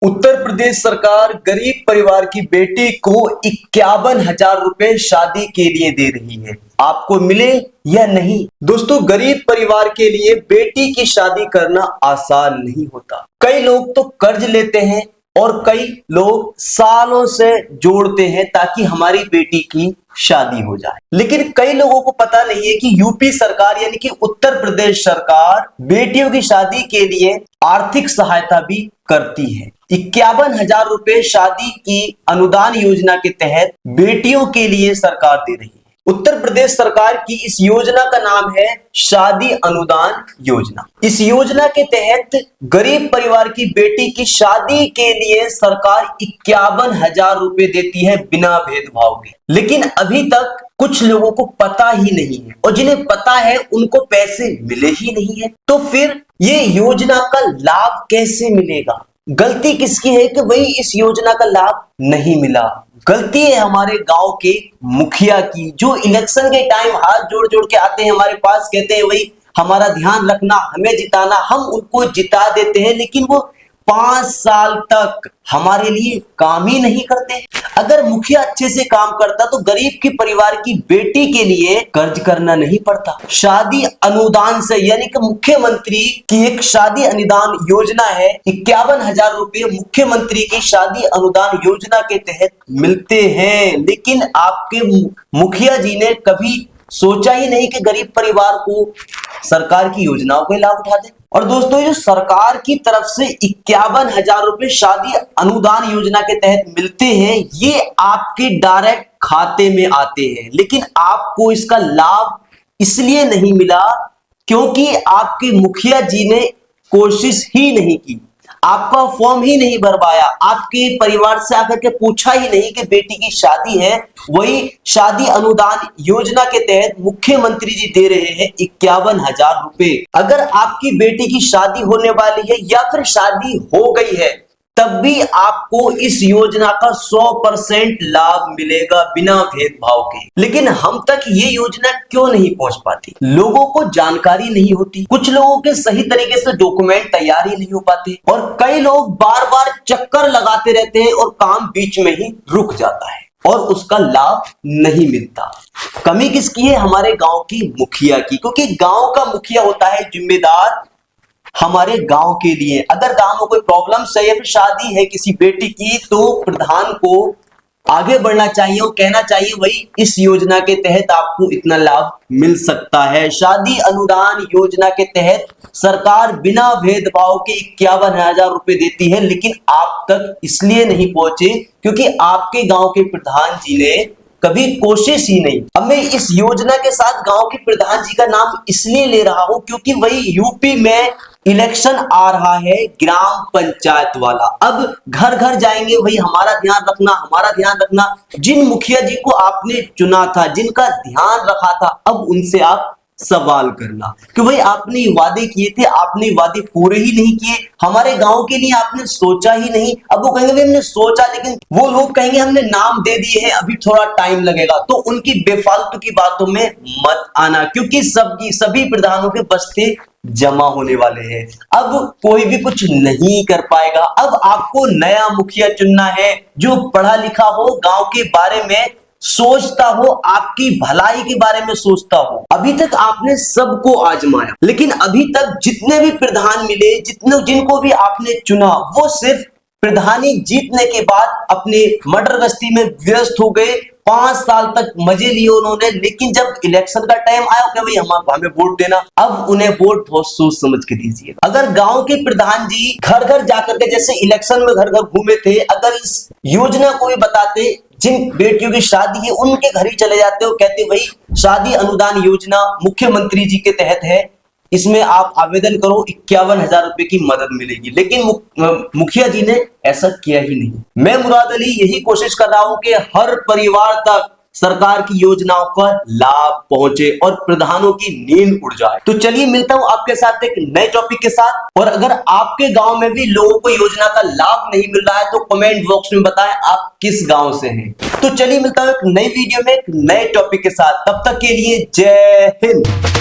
उत्तर प्रदेश सरकार गरीब परिवार की बेटी को 51,000 रुपए शादी के लिए दे रही है। आपको मिले या नहीं? दोस्तों, गरीब परिवार के लिए बेटी की शादी करना आसान नहीं होता। कई लोग तो कर्ज लेते हैं और कई लोग सालों से जोड़ते हैं ताकि हमारी बेटी की शादी हो जाए। लेकिन कई लोगों को पता नहीं है कि यूपी सरकार यानी कि उत्तर प्रदेश सरकार बेटियों की शादी के लिए आर्थिक सहायता भी करती है। 51,000 रुपए शादी की अनुदान योजना के तहत बेटियों के लिए सरकार दे रही है। उत्तर प्रदेश सरकार की इस योजना का नाम है शादी अनुदान योजना। इस योजना के तहत गरीब परिवार की बेटी की शादी के लिए सरकार 51,000 रुपए देती है बिना भेदभाव के। लेकिन अभी तक कुछ लोगों को पता ही नहीं है और जिन्हें पता है उनको पैसे मिले ही नहीं है। तो फिर ये योजना का लाभ कैसे मिलेगा? गलती किसकी है कि वही इस योजना का लाभ नहीं मिला? गलती है हमारे गांव के मुखिया की, जो इलेक्शन के टाइम हाथ जोड़ जोड़ के आते हैं हमारे पास, कहते हैं वही हमारा ध्यान रखना, हमें जिताना। हम उनको जिता देते हैं लेकिन वो 5 साल तक हमारे लिए काम ही नहीं करते। अगर मुखिया अच्छे से काम करता तो गरीब की परिवार की बेटी के लिए कर्ज करना नहीं पड़ता। शादी अनुदान से यानी कि मुख्यमंत्री की एक शादी अनुदान योजना है। 51,000 रुपए मुख्यमंत्री की शादी अनुदान योजना के तहत मिलते हैं। लेकिन आपके मुखिया जी ने कभी सोचा ही नहीं कि गरीब परिवार को सरकार की योजनाओं का लाभ उठा दे। और दोस्तों, ये जो सरकार की तरफ से 51,000 रुपए शादी अनुदान योजना के तहत मिलते हैं, ये आपके डायरेक्ट खाते में आते हैं। लेकिन आपको इसका लाभ इसलिए नहीं मिला क्योंकि आपके मुखिया जी ने कोशिश ही नहीं की, आपका फॉर्म ही नहीं भरवाया, आपके परिवार से आकर के पूछा ही नहीं कि बेटी की शादी है। वही शादी अनुदान योजना के तहत मुख्यमंत्री जी दे रहे हैं 51,000 रुपए। अगर आपकी बेटी की शादी होने वाली है या फिर शादी हो गई है, तब भी आपको इस योजना का 100% लाभ मिलेगा बिना भेदभाव के। लेकिन हम तक ये योजना क्यों नहीं पहुंच पाती? लोगों को जानकारी नहीं होती, कुछ लोगों के सही तरीके से डॉक्यूमेंट तैयार ही नहीं हो पाते और कई लोग बार बार चक्कर लगाते रहते हैं और काम बीच में ही रुक जाता है और उसका लाभ नहीं मिलता। कमी किसकी है? हमारे गांव की मुखिया की, क्योंकि गांव का मुखिया होता है जिम्मेदार हमारे गांव के लिए। अगर गांव में कोई प्रॉब्लम है या फिर शादी है किसी बेटी की, तो प्रधान को आगे बढ़ना चाहिए और कहना चाहिए वही इस योजना के तहत आपको इतना लाभ मिल सकता है। शादी अनुदान योजना के तहत सरकार बिना भेदभाव के 51,000 रुपए देती है। लेकिन आप तक इसलिए नहीं पहुंचे क्योंकि आपके गांव के प्रधान जी ने कभी कोशिश ही नहीं। अब मैं इस योजना के साथ गांव के प्रधान जी का नाम इसलिए ले रहा हूं क्योंकि वही यूपी में इलेक्शन आ रहा है ग्राम पंचायत वाला। अब घर घर जाएंगे, वही हमारा ध्यान रखना, हमारा ध्यान रखना। जिन मुखिया जी को आपने चुना था, जिनका ध्यान रखा था, अब उनसे आप सवाल करना कि भाई आपने वादे किए थे, आपने वादे पूरे ही नहीं किए, हमारे गांव के लिए आपने सोचा ही नहीं। अब वो कहेंगे हमने सोचा, लेकिन वो लोग कहेंगे हमने नाम दे दिए हैं, अभी थोड़ा टाइम लगेगा। तो उनकी बेफालतू की बातों में मत आना क्योंकि सभी प्रधानों के बस्ते जमा होने वाले हैं। अब कोई भी कुछ नहीं कर पाएगा। अब आपको नया मुखिया चुनना है जो पढ़ा लिखा हो, गांव के बारे में सोचता हो, आपकी भलाई के बारे में सोचता हो। अभी तक आपने सबको आजमाया, लेकिन अभी तक जितने भी प्रधान मिले, जिनको भी आपने चुना, वो सिर्फ प्रधानी जीतने के बाद अपने मटर गश्ती में व्यस्त हो गए। 5 साल तक मजे लिए उन्होंने, लेकिन जब इलेक्शन का टाइम आया कि भाई हमें वोट देना, अब उन्हें वोट बहुत सोच समझ के दीजिए। अगर गांव के प्रधान जी घर घर जाकर के जैसे इलेक्शन में घर घर घूमे थे, अगर इस योजना को भी बताते, जिन बेटियों की शादी है उनके घर ही चले जाते हो, कहते भाई शादी अनुदान योजना मुख्यमंत्री जी के तहत है, इसमें आप आवेदन करो, 51,000 रुपए की मदद मिलेगी। लेकिन मुखिया जी ने ऐसा किया ही नहीं। मैं मुराद अली यही कोशिश कर रहा हूं कि हर परिवार तक सरकार की योजनाओं का लाभ पहुंचे और प्रधानों की नींद उड़ जाए। तो चलिए मिलता हूं आपके साथ एक नए टॉपिक के साथ। और अगर आपके गांव में भी लोगों को योजना का लाभ नहीं मिल रहा है तो कमेंट बॉक्स में बताएं आप किस गांव से हैं। तो चलिए मिलता हूं एक नई वीडियो में एक नए टॉपिक के साथ। तब तक के लिए जय हिंद।